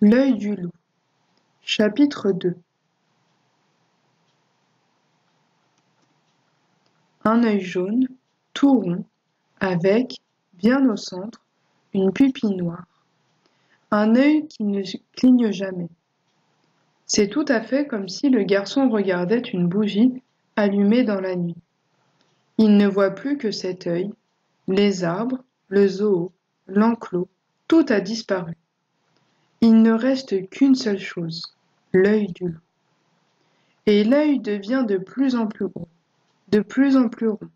L'œil du loup. Chapitre 2. Un œil jaune, tout rond, avec, bien au centre, une pupille noire. Un œil qui ne cligne jamais. C'est tout à fait comme si le garçon regardait une bougie allumée dans la nuit. Il ne voit plus que cet œil. Les arbres, le zoo, l'enclos, tout a disparu. Il ne reste qu'une seule chose, l'œil du loup. Et l'œil devient de plus en plus gros, de plus en plus rond,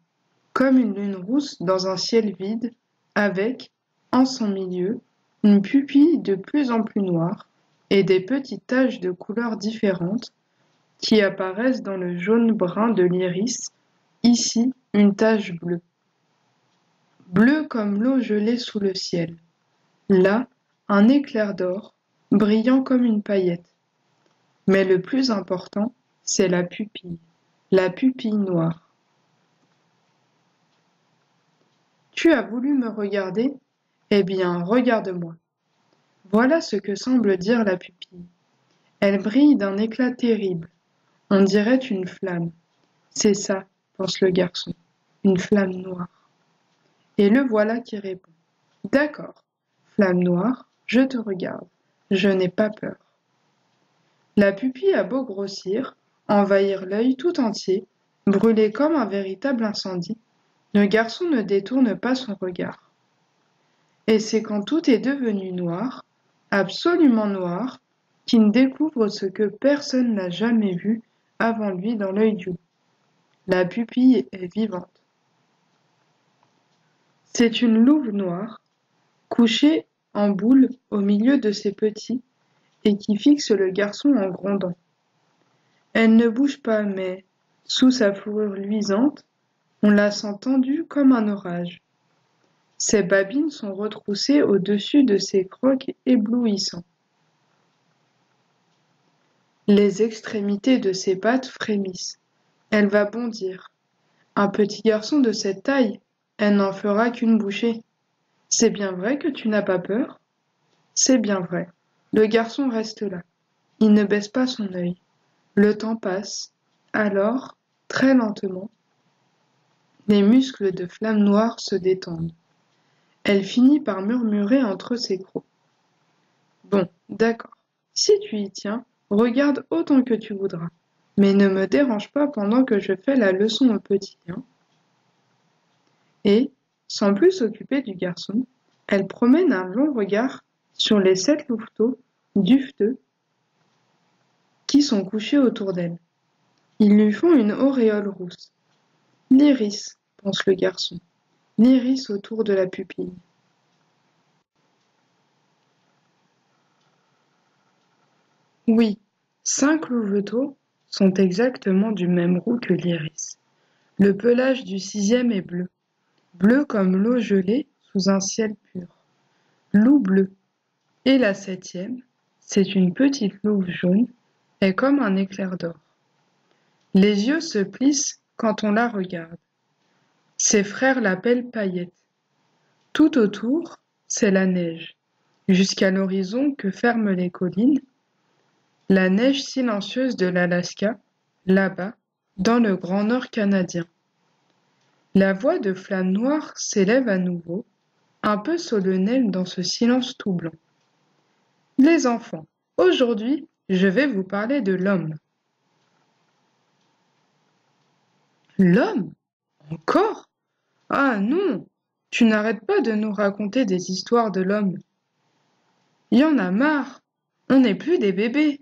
comme une lune rousse dans un ciel vide, avec, en son milieu, une pupille de plus en plus noire et des petites taches de couleurs différentes qui apparaissent dans le jaune-brun de l'iris, ici une tache bleue. Bleue comme l'eau gelée sous le ciel. Là, un éclair d'or, brillant comme une paillette. Mais le plus important, c'est la pupille noire. Tu as voulu me regarder? Eh bien, regarde-moi. Voilà ce que semble dire la pupille. Elle brille d'un éclat terrible. On dirait une flamme. C'est ça, pense le garçon, une flamme noire. Et le voilà qui répond. D'accord, flamme noire, je te regarde. Je n'ai pas peur. La pupille a beau grossir, envahir l'œil tout entier, brûler comme un véritable incendie, le garçon ne détourne pas son regard. Et c'est quand tout est devenu noir, absolument noir, qu'il découvre ce que personne n'a jamais vu avant lui dans l'œil du loup. La pupille est vivante. C'est une louve noire, couchée en boule au milieu de ses petits, et qui fixe le garçon en grondant. Elle ne bouge pas, mais, sous sa fourrure luisante, on la sent tendue comme un orage. Ses babines sont retroussées au-dessus de ses crocs éblouissants. Les extrémités de ses pattes frémissent. Elle va bondir. Un petit garçon de cette taille, elle n'en fera qu'une bouchée. C'est bien vrai que tu n'as pas peur? C'est bien vrai. Le garçon reste là. Il ne baisse pas son œil. Le temps passe. Alors, très lentement, les muscles de Flamme Noire se détendent. Elle finit par murmurer entre ses crocs. Bon, d'accord. Si tu y tiens, regarde autant que tu voudras. Mais ne me dérange pas pendant que je fais la leçon au petit, hein. Et, sans plus s'occuper du garçon, elle promène un long regard sur les 7 louveteaux duveteux qui sont couchés autour d'elle. Ils lui font une auréole rousse. L'iris, pense le garçon, l'iris autour de la pupille. Oui, 5 louveteaux sont exactement du même roux que l'iris. Le pelage du 6e est bleu, bleu comme l'eau gelée sous un ciel pur. Loup bleu. Et la 7e, c'est une petite louve jaune, est comme un éclair d'or. Les yeux se plissent quand on la regarde. Ses frères l'appellent Paillette. Tout autour, c'est la neige, jusqu'à l'horizon que ferment les collines, la neige silencieuse de l'Alaska, là-bas, dans le grand nord canadien. La voix de Flamme Noire s'élève à nouveau, un peu solennelle dans ce silence tout blanc. Les enfants, aujourd'hui, je vais vous parler de l'homme. L'homme? Encore? Ah non, tu n'arrêtes pas de nous raconter des histoires de l'homme. Y en a marre, on n'est plus des bébés.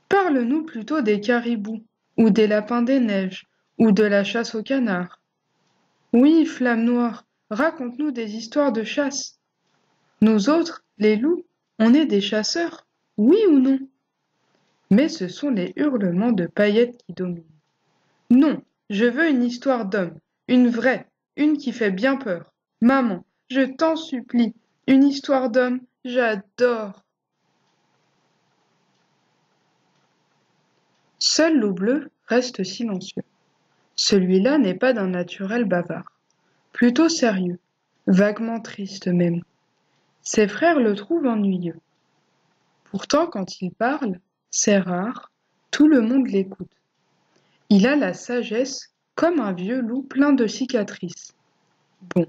Parle-nous plutôt des caribous, ou des lapins des neiges, ou de la chasse aux canards. Oui, Flamme Noire, raconte-nous des histoires de chasse. Nous autres, les loups, on est des chasseurs, oui ou non? Mais ce sont les hurlements de Paillette qui dominent. Non, je veux une histoire d'homme, une vraie, une qui fait bien peur. Maman, je t'en supplie, une histoire d'homme, j'adore. Seul Loup Bleu reste silencieux. Celui-là n'est pas d'un naturel bavard, plutôt sérieux, vaguement triste même. Ses frères le trouvent ennuyeux. Pourtant, quand il parle, c'est rare, tout le monde l'écoute. Il a la sagesse comme un vieux loup plein de cicatrices. Bon,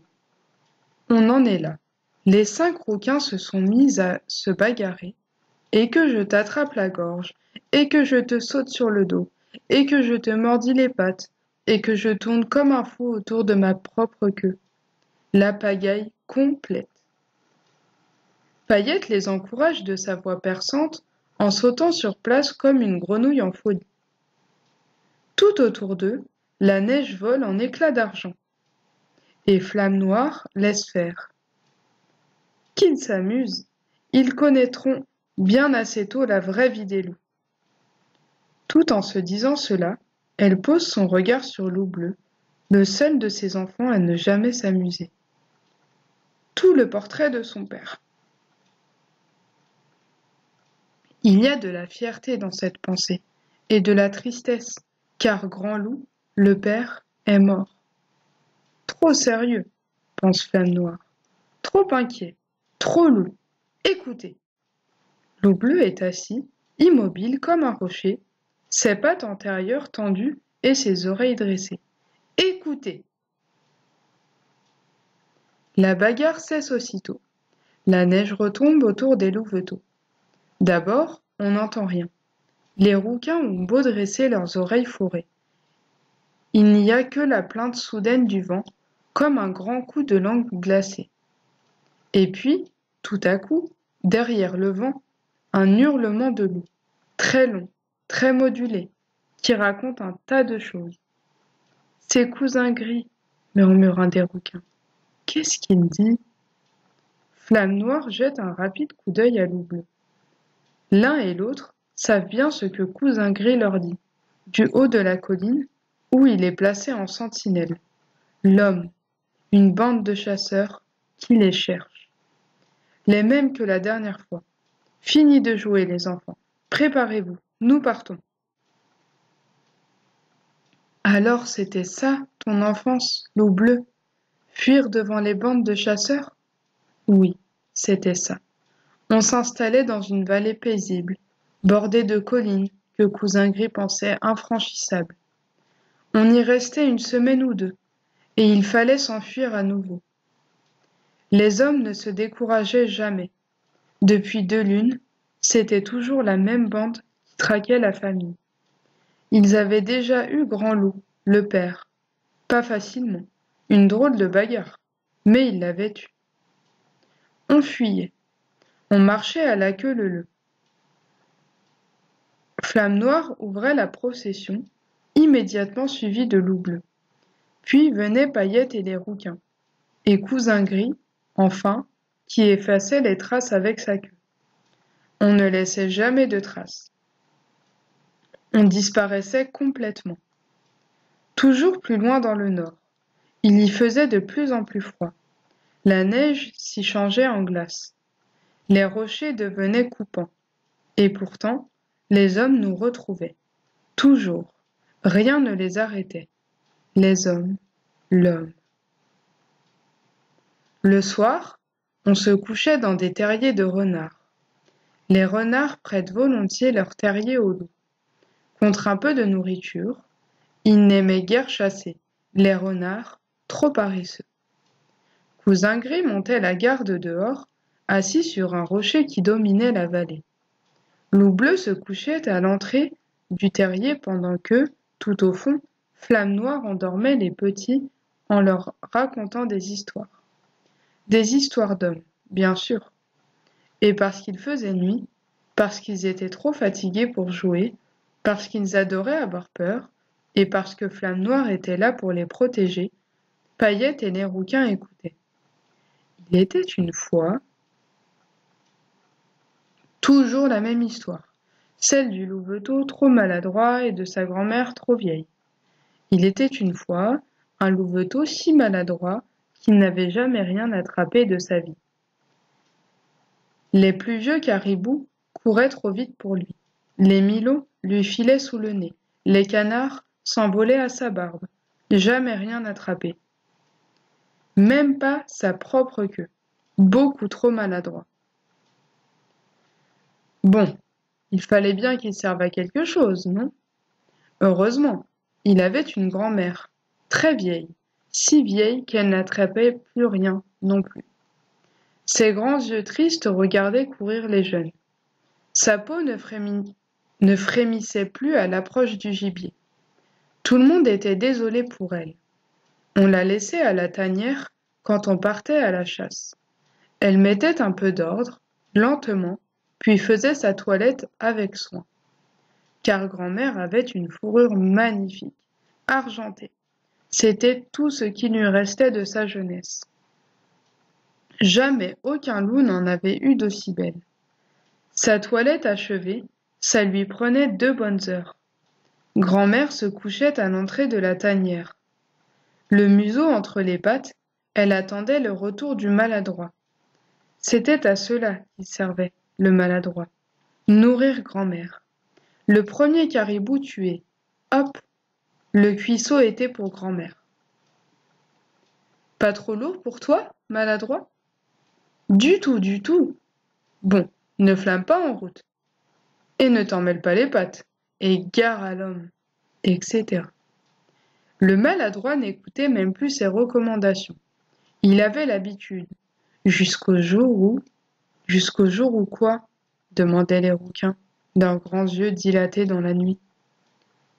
on en est là. Les 5 rouquins se sont mis à se bagarrer, et que je t'attrape la gorge, et que je te saute sur le dos, et que je te mordis les pattes, et que je tourne comme un fou autour de ma propre queue. La pagaille complète. Paillette les encourage de sa voix perçante en sautant sur place comme une grenouille en folie. Tout autour d'eux, la neige vole en éclats d'argent. Et Flamme Noire laisse faire. Qu'ils s'amusent, ils connaîtront bien assez tôt la vraie vie des loups. Tout en se disant cela, elle pose son regard sur Loup Bleu, le seul de ses enfants à ne jamais s'amuser. Tout le portrait de son père. Il y a de la fierté dans cette pensée, et de la tristesse, car Grand Loup, le père, est mort. Trop sérieux, pense Flamme Noire. Trop inquiet, trop loup. Écoutez. Loup Bleu est assis, immobile comme un rocher, ses pattes antérieures tendues et ses oreilles dressées. Écoutez. La bagarre cesse aussitôt. La neige retombe autour des louveteaux. D'abord, on n'entend rien. Les rouquins ont beau dresser leurs oreilles fourrées. Il n'y a que la plainte soudaine du vent, comme un grand coup de langue glacée. Et puis, tout à coup, derrière le vent, un hurlement de loup, très long, très modulé, qui raconte un tas de choses. Ses cousins gris, murmure un des rouquins. Qu'est-ce qu'il dit? Flamme Noire jette un rapide coup d'œil à Loup Bleu. L'un et l'autre savent bien ce que Cousin Gris leur dit, du haut de la colline, où il est placé en sentinelle. L'homme, une bande de chasseurs, qui les cherche. Les mêmes que la dernière fois. Fini de jouer, les enfants. Préparez-vous, nous partons. Alors c'était ça, ton enfance, Loup Bleu? Fuir devant les bandes de chasseurs? Oui, c'était ça. On s'installait dans une vallée paisible, bordée de collines que Cousin Gris pensait infranchissables. On y restait une semaine ou deux, et il fallait s'enfuir à nouveau. Les hommes ne se décourageaient jamais. Depuis 2 lunes, c'était toujours la même bande qui traquait la famille. Ils avaient déjà eu Grand Loup, le père. Pas facilement, une drôle de bagarre, mais ils l'avaient eu. On fuyait, on marchait à la queue leu-leu. Flamme Noire ouvrait la procession, immédiatement suivie de Loup Bleu. Puis venaient Paillette et les rouquins, et Cousin Gris, enfin, qui effaçait les traces avec sa queue. On ne laissait jamais de traces. On disparaissait complètement. Toujours plus loin dans le nord. Il y faisait de plus en plus froid. La neige s'y changeait en glace. Les rochers devenaient coupants. Et pourtant, les hommes nous retrouvaient. Toujours. Rien ne les arrêtait. Les hommes, l'homme. Le soir, on se couchait dans des terriers de renards. Les renards prêtent volontiers leurs terriers aux loups. Contre un peu de nourriture, ils n'aimaient guère chasser, les renards, trop paresseux. Cousin Gris montait la garde dehors, assis sur un rocher qui dominait la vallée. Loup Bleu se couchait à l'entrée du terrier pendant que, tout au fond, Flamme Noire endormait les petits en leur racontant des histoires. Des histoires d'hommes, bien sûr. Et parce qu'il faisait nuit, parce qu'ils étaient trop fatigués pour jouer, parce qu'ils adoraient avoir peur, et parce que Flamme Noire était là pour les protéger, Paillette et les rouquins écoutaient. Il était une fois... Toujours la même histoire, celle du louveteau trop maladroit et de sa grand-mère trop vieille. Il était une fois un louveteau si maladroit qu'il n'avait jamais rien attrapé de sa vie. Les plus vieux caribous couraient trop vite pour lui. Les milots lui filaient sous le nez. Les canards s'envolaient à sa barbe. Jamais rien attrapé. Même pas sa propre queue. Beaucoup trop maladroit. Bon, il fallait bien qu'il serve à quelque chose, non? Heureusement, il avait une grand-mère, très vieille, si vieille qu'elle n'attrapait plus rien non plus. Ses grands yeux tristes regardaient courir les jeunes. Sa peau ne frémissait plus à l'approche du gibier. Tout le monde était désolé pour elle. On la laissait à la tanière quand on partait à la chasse. Elle mettait un peu d'ordre, lentement, puis faisait sa toilette avec soin. Car grand-mère avait une fourrure magnifique, argentée. C'était tout ce qui lui restait de sa jeunesse. Jamais aucun loup n'en avait eu d'aussi belle. Sa toilette achevée, ça lui prenait 2 bonnes heures. Grand-mère se couchait à l'entrée de la tanière. Le museau entre les pattes, elle attendait le retour du maladroit. C'était à cela qu'il servait, le maladroit. Nourrir grand-mère. Le premier caribou tué. Hop, le cuisseau était pour grand-mère. Pas trop lourd pour toi, maladroit? Du tout, du tout. Bon, ne flâne pas en route. Et ne t'en mêle pas les pattes. Et gare à l'homme, etc. Le maladroit n'écoutait même plus ses recommandations. Il avait l'habitude. Jusqu'au jour où... Jusqu'au jour où quoi? Demandaient les rouquins, leurs grands yeux dilatés dans la nuit.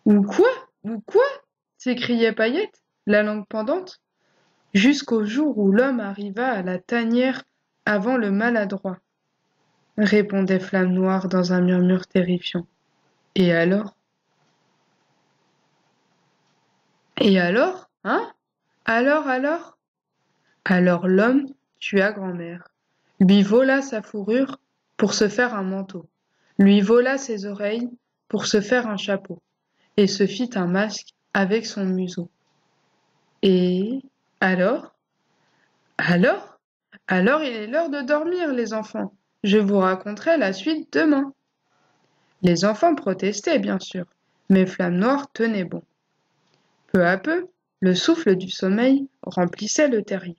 Ou quoi? Ou quoi? S'écriait Paillette, la langue pendante. Jusqu'au jour où l'homme arriva à la tanière avant le maladroit, répondait Flamme Noire dans un murmure terrifiant. Et alors? Et alors? Hein? Alors? Alors l'homme tua grand-mère, lui vola sa fourrure pour se faire un manteau, lui vola ses oreilles pour se faire un chapeau, et se fit un masque avec son museau. Et alors? Alors? Alors il est l'heure de dormir, les enfants. Je vous raconterai la suite demain. Les enfants protestaient, bien sûr, mais Flamme Noire tenait bon. Peu à peu, le souffle du sommeil remplissait le terrier.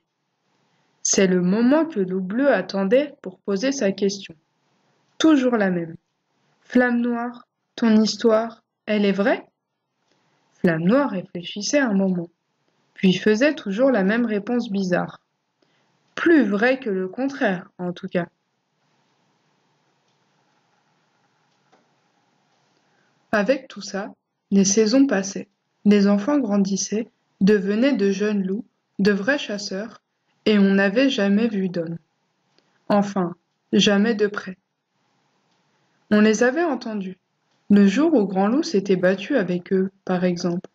C'est le moment que Loup Bleu attendait pour poser sa question. Toujours la même. Flamme Noire, ton histoire, elle est vraie? Flamme Noire réfléchissait un moment, puis faisait toujours la même réponse bizarre. Plus vraie que le contraire, en tout cas. Avec tout ça, les saisons passaient, les enfants grandissaient, devenaient de jeunes loups, de vrais chasseurs, et on n'avait jamais vu d'hommes. Enfin, jamais de près. On les avait entendus. Le jour où Grand Loup s'était battu avec eux, par exemple.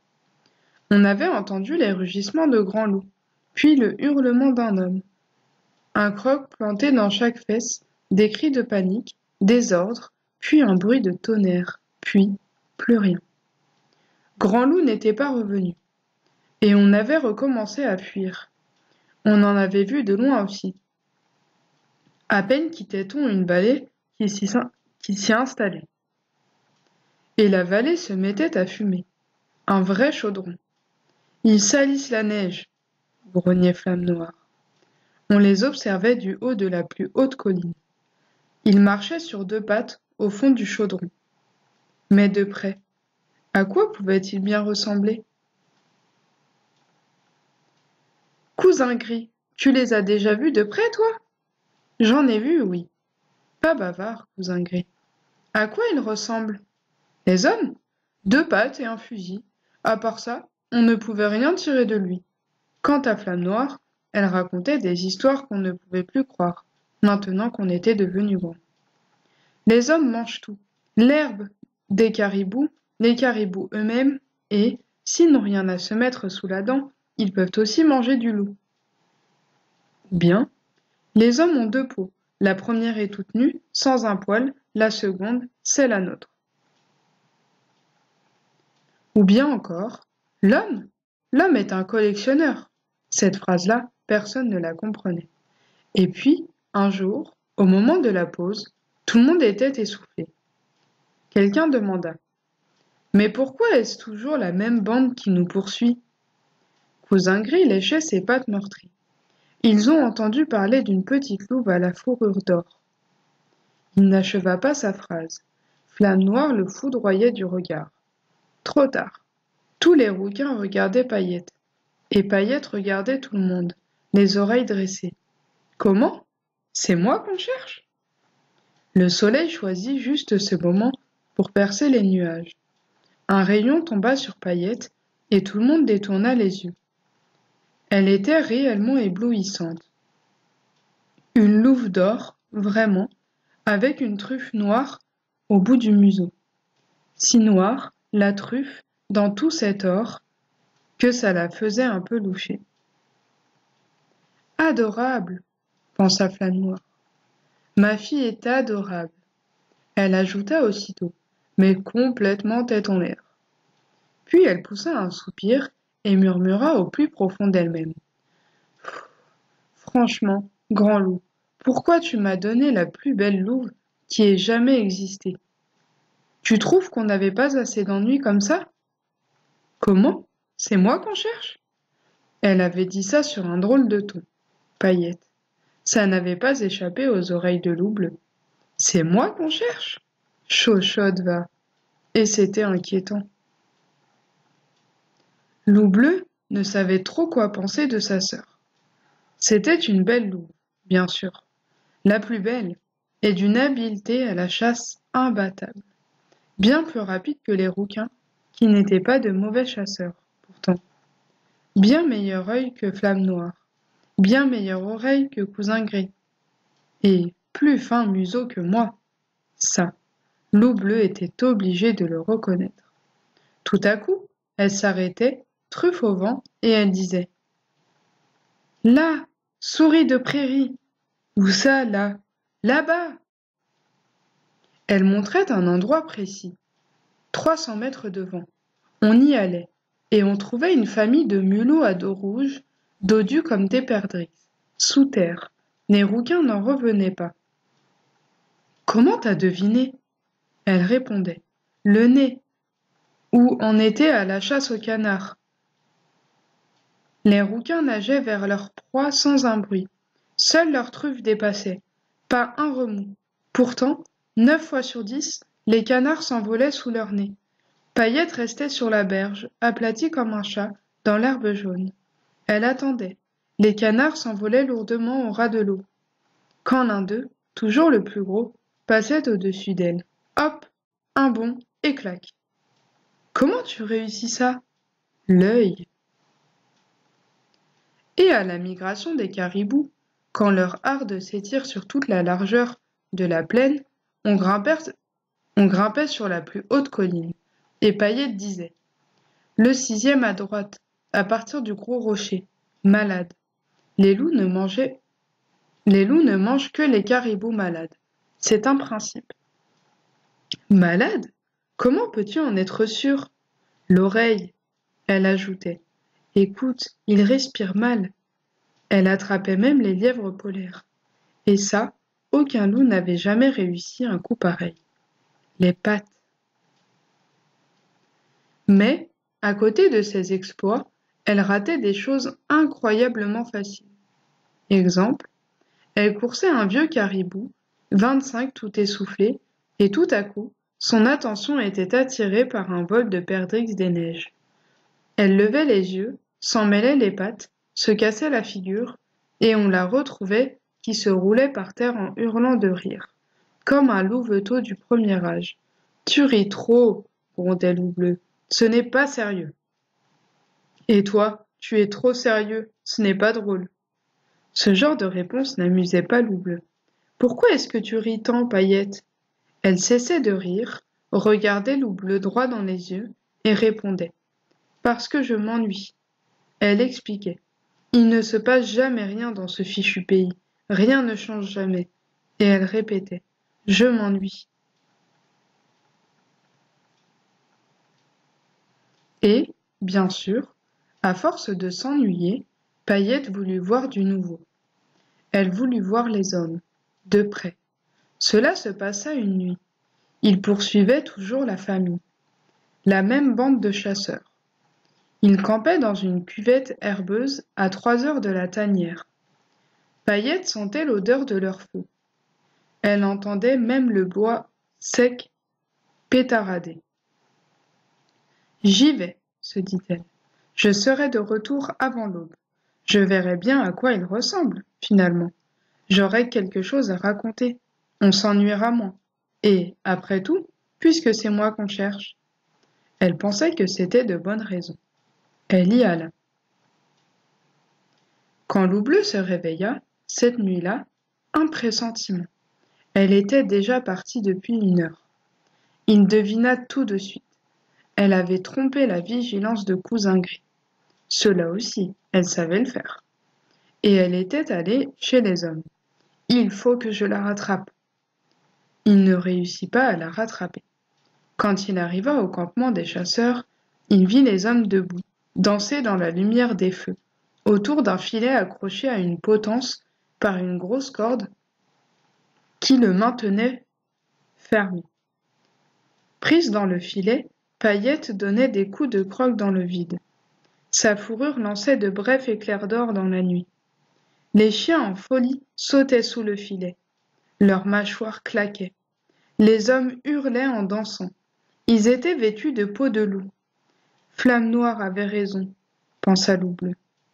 On avait entendu les rugissements de Grand Loup, puis le hurlement d'un homme. Un croc planté dans chaque fesse, des cris de panique, des ordres, puis un bruit de tonnerre, puis plus rien. Grand Loup n'était pas revenu, et on avait recommencé à fuir. On en avait vu de loin aussi. À peine quittait-on une vallée qui s'y installait. Et la vallée se mettait à fumer. Un vrai chaudron. Ils salissent la neige, grognait Flamme Noire. On les observait du haut de la plus haute colline. Ils marchaient sur 2 pattes au fond du chaudron. Mais de près, à quoi pouvaient-ils bien ressembler? Cousin Gris, tu les as déjà vus de près, toi? J'en ai vu, oui. Pas bavard, cousin Gris. À quoi ils ressemblent? Les hommes? 2 pattes et un fusil. À part ça, on ne pouvait rien tirer de lui. Quant à Flamme Noire, elle racontait des histoires qu'on ne pouvait plus croire, maintenant qu'on était devenus grands. Les hommes mangent tout. L'herbe des caribous, les caribous eux-mêmes, et, s'ils n'ont rien à se mettre sous la dent, ils peuvent aussi manger du loup. Ou bien, les hommes ont 2 peaux. La première est toute nue, sans un poil, la seconde, c'est la nôtre. Ou bien encore, l'homme? L'homme est un collectionneur. Cette phrase-là, personne ne la comprenait. Et puis, un jour, au moment de la pause, tout le monde était essoufflé. Quelqu'un demanda: Mais pourquoi est-ce toujours la même bande qui nous poursuit? Cousin Gris léchait ses pattes meurtries. Ils ont entendu parler d'une petite louve à la fourrure d'or. Il n'acheva pas sa phrase. Flamme Noire le foudroyait du regard. Trop tard. Tous les rouquins regardaient Paillette. Et Paillette regardait tout le monde, les oreilles dressées. Comment? C'est moi qu'on cherche? Le soleil choisit juste ce moment pour percer les nuages. Un rayon tomba sur Paillette et tout le monde détourna les yeux. Elle était réellement éblouissante. Une louve d'or, vraiment, avec une truffe noire au bout du museau. Si noire, la truffe, dans tout cet or, que ça la faisait un peu loucher. Adorable, pensa Flamme Noire. Ma fille est adorable. Elle ajouta aussitôt, mais complètement tête en l'air. Puis elle poussa un soupir et murmura au plus profond d'elle-même. Franchement, grand loup, pourquoi tu m'as donné la plus belle louve qui ait jamais existé? Tu trouves qu'on n'avait pas assez d'ennuis comme ça? Comment? C'est moi qu'on cherche? Elle avait dit ça sur un drôle de ton. Paillette. Ça n'avait pas échappé aux oreilles de Loup Bleu. C'est moi qu'on cherche? Chochotte va. Et c'était inquiétant. Loup Bleu ne savait trop quoi penser de sa sœur. C'était une belle louve, bien sûr, la plus belle, et d'une habileté à la chasse imbattable, bien plus rapide que les rouquins, qui n'étaient pas de mauvais chasseurs, pourtant. Bien meilleur œil que Flamme Noire, bien meilleure oreille que Cousin Gris, et plus fin museau que moi. Ça, Loup Bleu était obligée de le reconnaître. Tout à coup, elle s'arrêtait, truffe au vent, et elle disait « Là, souris de prairie! Où ça, là? Là-bas !» Elle montrait un endroit précis. 300 mètres devant. On y allait, et on trouvait une famille de mulots à dos rouges, dodus comme des perdrix, sous terre. Les rouquins n'en revenaient pas. « Comment t'as deviné ?» Elle répondait. « Le nez. » Ou on était à la chasse aux canards. Les rouquins nageaient vers leur proie sans un bruit. Seule leur truffe dépassait. Pas un remous. Pourtant, 9 fois sur 10, les canards s'envolaient sous leur nez. Paillette restait sur la berge, aplatie comme un chat, dans l'herbe jaune. Elle attendait. Les canards s'envolaient lourdement au ras de l'eau. Quand l'un d'eux, toujours le plus gros, passait au-dessus d'elle. Hop, un bond, et clac. Comment tu réussis ça? L'œil. Et à la migration des caribous, quand leur harde s'étire sur toute la largeur de la plaine, on grimpait sur la plus haute colline. Et Paillette disait « Le 6e à droite, à partir du gros rocher. Malade. Les loups ne mangent que les caribous malades. C'est un principe. » Malade? Comment peux-tu en être sûr? L'oreille, elle ajoutait. Écoute, il respire mal. Elle attrapait même les lièvres polaires. Et ça, aucun loup n'avait jamais réussi un coup pareil. Les pattes. Mais, à côté de ses exploits, elle ratait des choses incroyablement faciles. Exemple, elle coursait un vieux caribou, 25 tout essoufflé, et tout à coup, son attention était attirée par un vol de perdrix des neiges. Elle levait les yeux, s'en mêlait les pattes, se cassait la figure, et on la retrouvait qui se roulait par terre en hurlant de rire, comme un louveteau du premier âge. « Tu ris trop, grondait Loup Bleu, ce n'est pas sérieux. »« Et toi, tu es trop sérieux, ce n'est pas drôle. » Ce genre de réponse n'amusait pas Loup Bleu. « Pourquoi est-ce que tu ris tant, Paillette ?» Elle cessait de rire, regardait Loup Bleu droit dans les yeux, et répondait. « Parce que je m'ennuie. » Elle expliquait. « Il ne se passe jamais rien dans ce fichu pays. Rien ne change jamais. » Et elle répétait. « Je m'ennuie. » Et, bien sûr, à force de s'ennuyer, Paillette voulut voir du nouveau. Elle voulut voir les hommes, de près. Cela se passa une nuit. Ils poursuivaient toujours la famille, la même bande de chasseurs. Ils campaient dans une cuvette herbeuse à 3 heures de la tanière. Paillette sentait l'odeur de leur feu. Elle entendait même le bois sec pétarader. J'y vais, se dit-elle. Je serai de retour avant l'aube. Je verrai bien à quoi il ressemble, finalement. J'aurai quelque chose à raconter. On s'ennuiera moins. Et, après tout, puisque c'est moi qu'on cherche. Elle pensait que c'était de bonnes raisons. Elle y alla. Quand Loup-Bleu se réveilla, cette nuit-là, un pressentiment. Elle était déjà partie depuis 1 heure. Il devina tout de suite. Elle avait trompé la vigilance de Cousin Gris. Cela aussi, elle savait le faire. Et elle était allée chez les hommes. Il faut que je la rattrape. Il ne réussit pas à la rattraper. Quand il arriva au campement des chasseurs, il vit les hommes debout, danser dans la lumière des feux, autour d'un filet accroché à une potence par une grosse corde qui le maintenait fermé. Prise dans le filet, Paillette donnait des coups de croc dans le vide. Sa fourrure lançait de brefs éclairs d'or dans la nuit. Les chiens en folie sautaient sous le filet. Leurs mâchoires claquaient. Les hommes hurlaient en dansant. Ils étaient vêtus de peau de loup. Flamme Noire avait raison, pensa Loup-Bleu.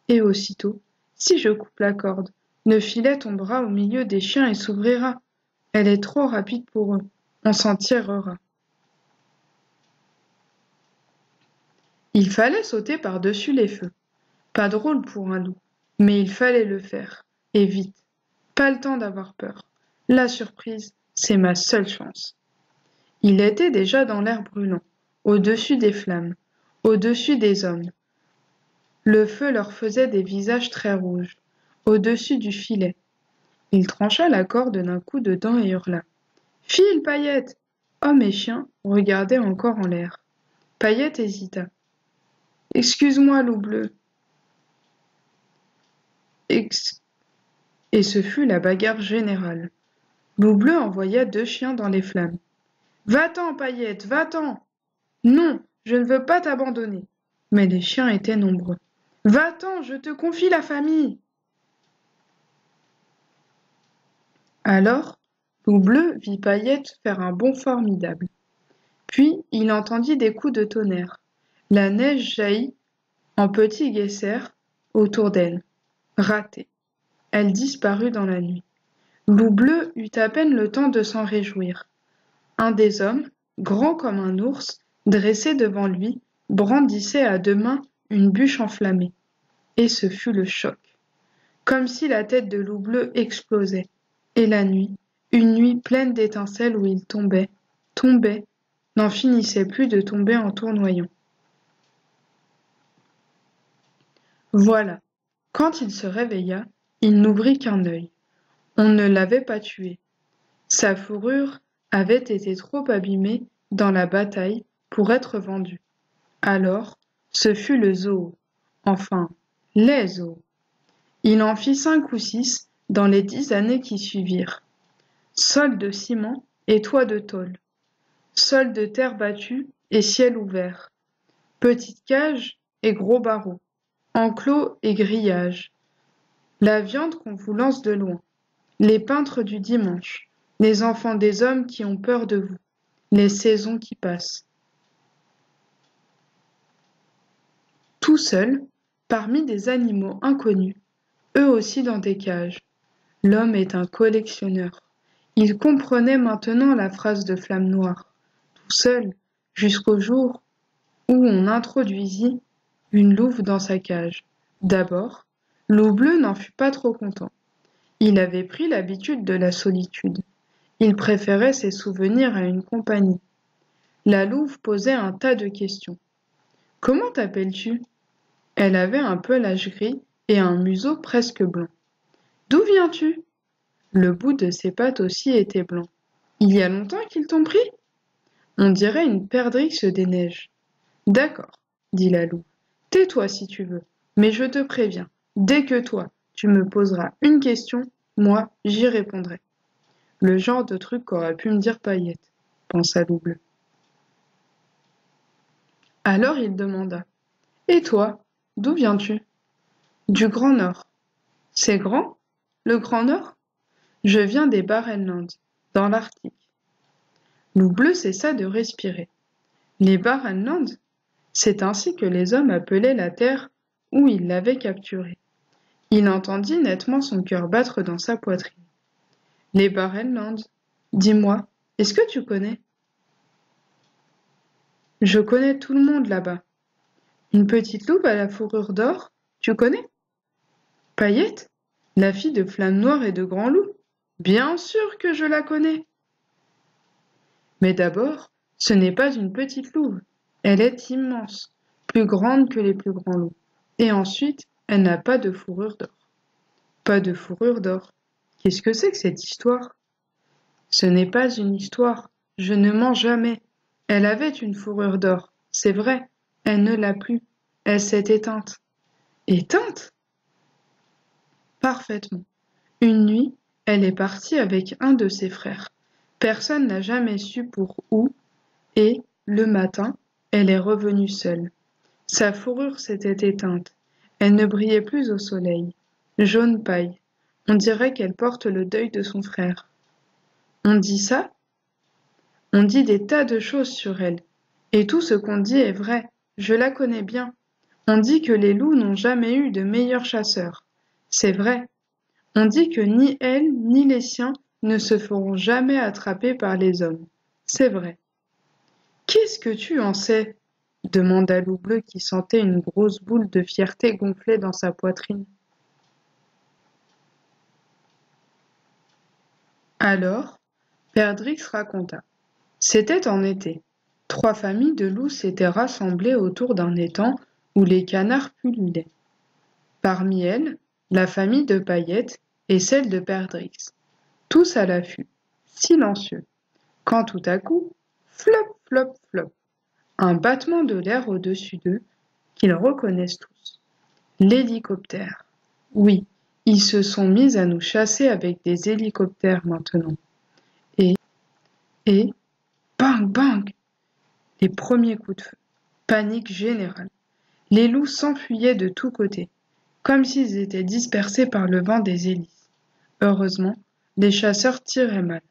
Et aussitôt, si je coupe la corde, le filet tombera au milieu des chiens et s'ouvrira. Elle est trop rapide pour eux. On s'en tirera. Il fallait sauter par-dessus les feux. Pas drôle pour un loup, mais il fallait le faire. Et vite. Pas le temps d'avoir peur. La surprise, c'est ma seule chance. Il était déjà dans l'air brûlant, au-dessus des flammes, au-dessus des hommes. Le feu leur faisait des visages très rouges, au-dessus du filet. Il trancha la corde d'un coup de dent et hurla. « File, Paillette !» Homme et chien regardaient encore en l'air. Paillette hésita. « Excuse-moi, Loup-Bleu. » Et ce fut la bagarre générale. Loup-Bleu envoya 2 chiens dans les flammes. « Va-t'en, Paillette, va-t'en !»« Non, je ne veux pas t'abandonner. » Mais les chiens étaient nombreux. « Va-t'en, je te confie la famille !» Alors, Loup-Bleu vit Paillette faire un bond formidable. Puis il entendit des coups de tonnerre. La neige jaillit en petits guécers autour d'elle. Ratée. Elle disparut dans la nuit. Loup-Bleu eut à peine le temps de s'en réjouir. Un des hommes, grand comme un ours, dressé devant lui, brandissait à 2 mains une bûche enflammée. Et ce fut le choc. Comme si la tête de Loup-Bleu explosait. Et la nuit, une nuit pleine d'étincelles où il tombait, n'en finissait plus de tomber en tournoyant. Voilà. Quand il se réveilla, il n'ouvrit qu'un œil. On ne l'avait pas tué. Sa fourrure avait été trop abîmée dans la bataille pour être vendue. Alors, ce fut le zoo. Enfin, les zoos. Il en fit 5 ou 6 dans les 10 années qui suivirent. Sol de ciment et toit de tôle. Sol de terre battue et ciel ouvert. Petite cage et gros barreaux. Enclos et grillage. La viande qu'on vous lance de loin. Les peintres du dimanche. Les enfants des hommes qui ont peur de vous. Les saisons qui passent. Tout seul, parmi des animaux inconnus, eux aussi dans des cages. L'homme est un collectionneur. Il comprenait maintenant la phrase de Flamme Noire. Tout seul, jusqu'au jour où on introduisit une louve dans sa cage. D'abord, Loup-Bleu n'en fut pas trop content. Il avait pris l'habitude de la solitude. Il préférait ses souvenirs à une compagnie. La louve posait un tas de questions. « Comment t'appelles-tu » Elle avait un pelage gris et un museau presque blanc. « D'où viens-tu » Le bout de ses pattes aussi était blanc. « Il y a longtemps qu'ils t'ont pris » On dirait une perdrix des neiges. « D'accord, » dit la louve. « Tais-toi si tu veux, mais je te préviens, dès que toi, tu me poseras une question, moi, j'y répondrai. » Le genre de truc qu'aurait pu me dire Paillette, pensa Loup-Bleu. Alors il demanda. « Et toi, d'où viens-tu » ? « Du Grand Nord. »« C'est grand, le Grand Nord ?» « Je viens des Barrenlands. dans l'Arctique. Loup bleu cessa de respirer. Les Barrenlands, c'est ainsi que les hommes appelaient la terre où ils l'avaient capturée. Il entendit nettement son cœur battre dans sa poitrine. Les Barrenlands, dis-moi, est-ce que tu connais? Je connais tout le monde là-bas. Une petite louve à la fourrure d'or, tu connais? Paillette, la fille de Flamme Noire et de Grand Loup? Bien sûr que je la connais. Mais d'abord, ce n'est pas une petite louve. Elle est immense, plus grande que les plus grands loups. Et ensuite, elle n'a pas de fourrure d'or. Pas de fourrure d'or. Qu'est-ce que c'est que cette histoire? Ce n'est pas une histoire. Je ne mens jamais. Elle avait une fourrure d'or. C'est vrai. Elle ne l'a plus. Elle s'est éteinte. Éteinte? Parfaitement. Une nuit, elle est partie avec un de ses frères. Personne n'a jamais su pour où, et, le matin, elle est revenue seule. Sa fourrure s'était éteinte. Elle ne brillait plus au soleil. Jaune paille. On dirait qu'elle porte le deuil de son frère. On dit ça? On dit des tas de choses sur elle. Et tout ce qu'on dit est vrai. Je la connais bien. On dit que les loups n'ont jamais eu de meilleurs chasseurs. C'est vrai. On dit que ni elle ni les siens ne se feront jamais attraper par les hommes. C'est vrai. Qu'est-ce que tu en sais? Demanda Loup bleu qui sentait une grosse boule de fierté gonfler dans sa poitrine. Alors, Perdrix raconta. C'était en été. 3 familles de loups s'étaient rassemblées autour d'un étang où les canards pullulaient. Parmi elles, la famille de Paillette et celle de Perdrix. Tous à l'affût, silencieux. Quand tout à coup, flop, flop, flop, un battement de l'air au-dessus d'eux, qu'ils reconnaissent tous. L'hélicoptère. Oui, ils se sont mis à nous chasser avec des hélicoptères maintenant. Et, bang, bang, les premiers coups de feu. Panique générale. Les loups s'enfuyaient de tous côtés, comme s'ils étaient dispersés par le vent des hélices. Heureusement, les chasseurs tiraient mal.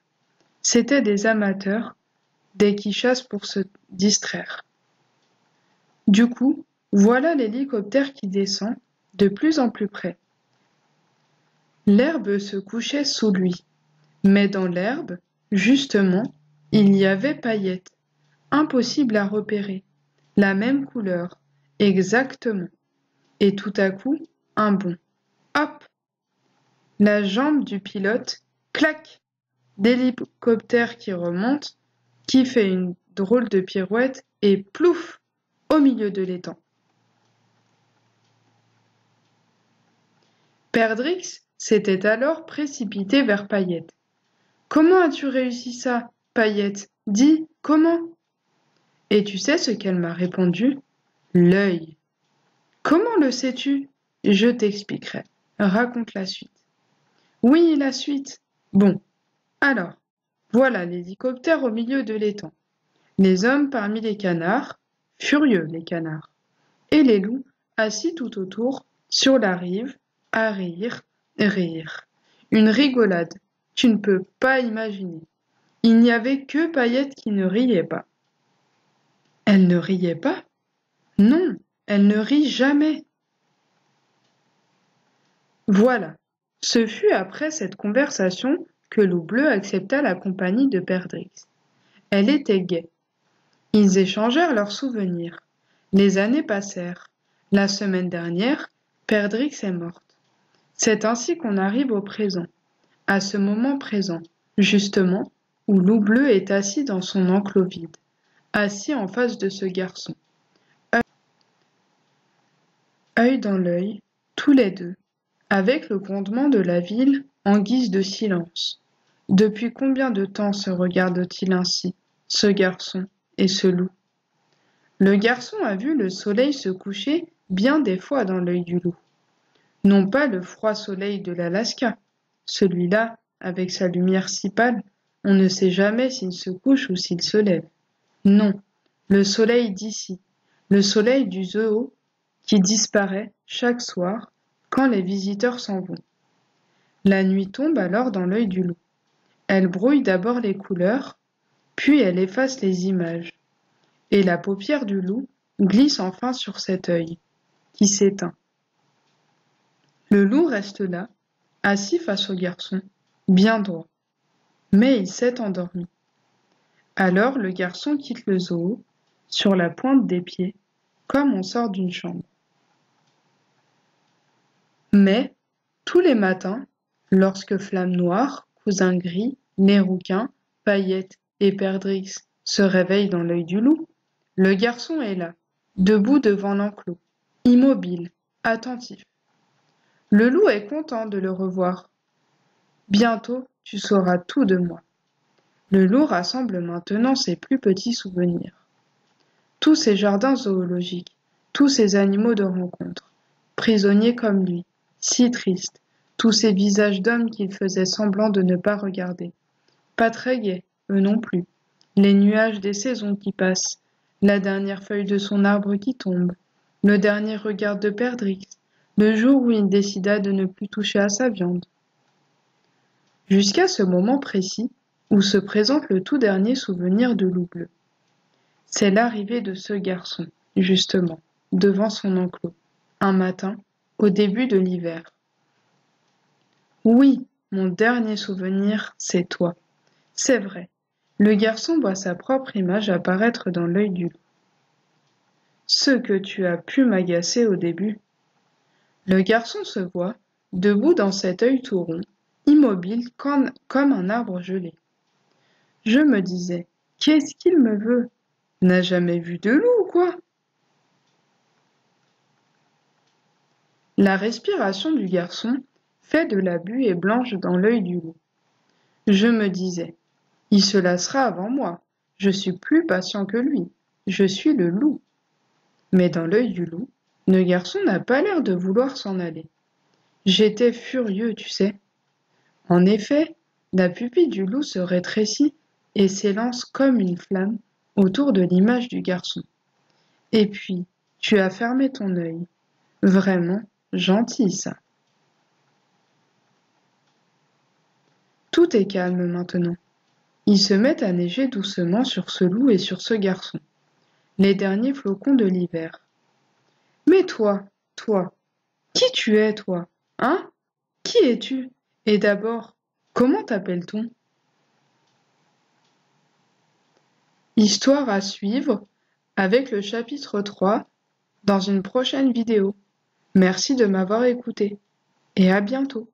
C'étaient des amateurs, des qui chassent pour se distraire. Du coup, voilà l'hélicoptère qui descend, de plus en plus près. L'herbe se couchait sous lui, mais dans l'herbe, justement, il y avait Paillette, impossible à repérer, la même couleur, exactement. Et tout à coup, un bond. Hop! La jambe du pilote, clac! D'hélicoptère qui remonte, qui fait une drôle de pirouette et plouf! Au milieu de l'étang. Perdrix s'était alors précipité vers Paillette. Comment as-tu réussi ça, Paillette? Dis, comment? Et tu sais ce qu'elle m'a répondu? L'œil. Comment le sais-tu? Je t'expliquerai. Raconte la suite. Oui, la suite. Bon, alors, voilà l'hélicoptère au milieu de l'étang. Les hommes parmi les canards, furieux les canards, et les loups assis tout autour, sur la rive, à rire, rire. Une rigolade, tu ne peux pas imaginer. Il n'y avait que Paillette qui ne riait pas. Elle ne riait pas? Non, elle ne rit jamais. Voilà, ce fut après cette conversation que Loup bleu accepta la compagnie de Perdrix. Elle était gaie. Ils échangèrent leurs souvenirs. Les années passèrent. La semaine dernière, Perdrix est morte. C'est ainsi qu'on arrive au présent, à ce moment présent, justement, où Loup bleu est assis dans son enclos vide, assis en face de ce garçon. Œil dans l'œil, tous les deux, avec le grondement de la ville en guise de silence. Depuis combien de temps se regardent-ils ainsi, ce garçon et ce loup? Le garçon a vu le soleil se coucher bien des fois dans l'œil du loup. Non pas le froid soleil de l'Alaska. Celui-là, avec sa lumière si pâle, on ne sait jamais s'il se couche ou s'il se lève. Non, le soleil d'ici, le soleil du zoo qui disparaît chaque soir quand les visiteurs s'en vont. La nuit tombe alors dans l'œil du loup. Elle brouille d'abord les couleurs, puis elle efface les images. Et la paupière du loup glisse enfin sur cet œil, qui s'éteint. Le loup reste là, assis face au garçon, bien droit. Mais il s'est endormi. Alors le garçon quitte le zoo, sur la pointe des pieds, comme on sort d'une chambre. Mais, tous les matins, lorsque Flamme Noire, Cousin Gris, Nez Rouquin, Paillette et Perdrix se réveillent dans l'œil du loup, le garçon est là, debout devant l'enclos, immobile, attentif. Le loup est content de le revoir. Bientôt, tu sauras tout de moi. Le loup rassemble maintenant ses plus petits souvenirs. Tous ces jardins zoologiques, tous ces animaux de rencontre, prisonniers comme lui, si tristes, tous ces visages d'hommes qu'il faisait semblant de ne pas regarder. Pas très gais, eux non plus. Les nuages des saisons qui passent, la dernière feuille de son arbre qui tombe, le dernier regard de Perdrix, le jour où il décida de ne plus toucher à sa viande. Jusqu'à ce moment précis où se présente le tout dernier souvenir de Loup Bleu. C'est l'arrivée de ce garçon, justement, devant son enclos, un matin, au début de l'hiver. Oui, mon dernier souvenir, c'est toi. C'est vrai. Le garçon voit sa propre image apparaître dans l'œil du loup. Ce que tu as pu m'agacer au début. Le garçon se voit, debout dans cet œil tout rond, immobile comme un arbre gelé. Je me disais, qu'est-ce qu'il me veut? N'a jamais vu de loup ou quoi? La respiration du garçon fait de la buée blanche dans l'œil du loup. Je me disais, il se lassera avant moi. Je suis plus patient que lui. Je suis le loup. Mais dans l'œil du loup, le garçon n'a pas l'air de vouloir s'en aller. J'étais furieux, tu sais. En effet, la pupille du loup se rétrécit et s'élance comme une flamme autour de l'image du garçon. Et puis, tu as fermé ton œil. Vraiment gentil, ça. Tout est calme maintenant. Il se met à neiger doucement sur ce loup et sur ce garçon. Les derniers flocons de l'hiver. Mais toi, qui tu es, toi? Hein? Qui es-tu? Et d'abord, comment t'appelle-t-on? Histoire à suivre avec le chapitre 3 dans une prochaine vidéo. Merci de m'avoir écouté et à bientôt.